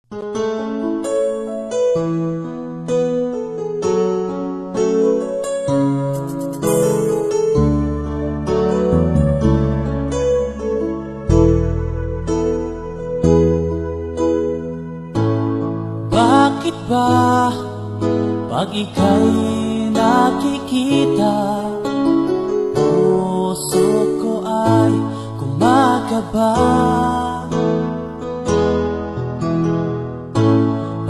Bakit ba pag ika'y nakikita, puso ko ay kumakaba?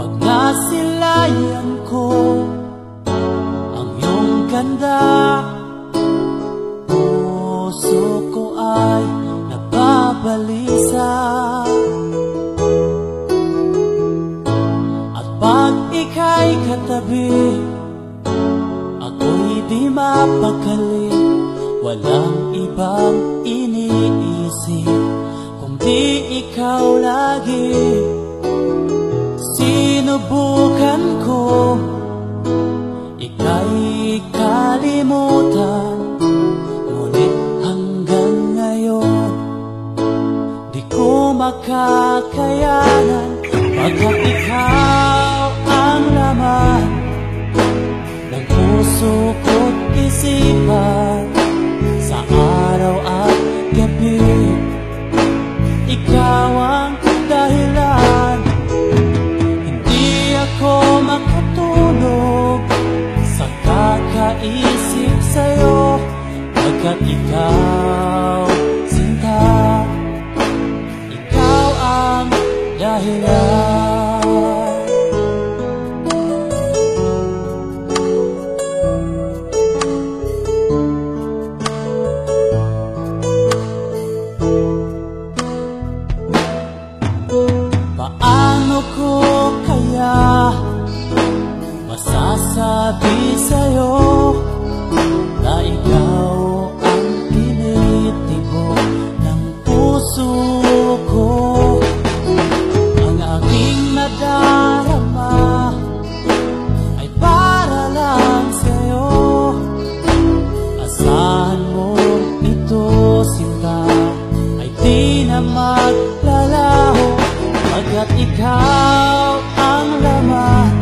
Pag nasilayan ko ang iyong ganda, puso ko ay nababalisa. Pag ika'y katabi, ako'y di mapakali. Walang ibang iniisip kundi ikaw lagi. Sinubukan ko ika'y kalimutan, ngunit hanggang ngayon di ko makakayanan. Pagkat ikaw ang laman ng puso ko't isipan, sa araw at gabi ikaw ang dahilan. Hindi ako makatulog sa kakaisip sa'yo, pagkat ikaw, sinta, ikaw ang dahilan. Paano ko kaya masasabi sa'yo na ikaw ang tinitibok ng puso ko? Ang aking nadarama ay para lang sa'yo. Asahan mo ito, sinta, ay di na maglalaho, pagkat ikaw ang laman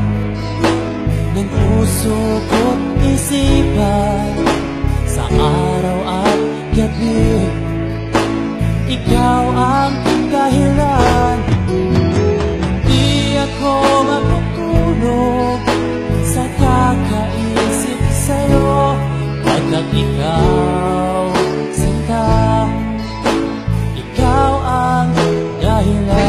ng puso ko't isipan, sa araw at gabi ikaw ang dahilan. Di ako makatulog sa kakaisip sa'yo, pagkat ikaw, sinta, ikaw ang dahilan.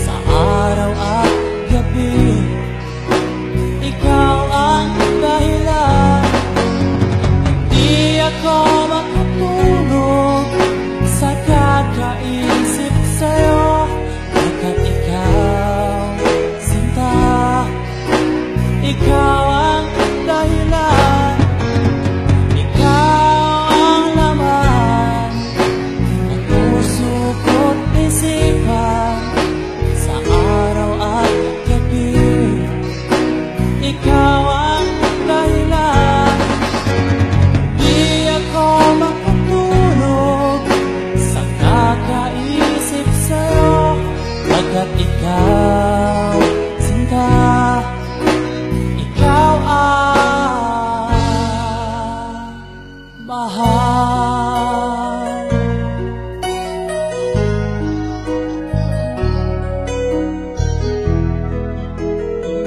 Sa araw at gabi ikaw ang dahilan. Di ako makatulog sa kakaisip sa'yo, pagkat ikaw, sinta, ikaw ang dahilan. Ikaw ang laman ng puso ko't isipan, sa araw at gabi ikaw ang dahilan. Di ako makatulog sa kakaisip sa'yo, pagkat ikaw, sinta, ikaw ang mahal.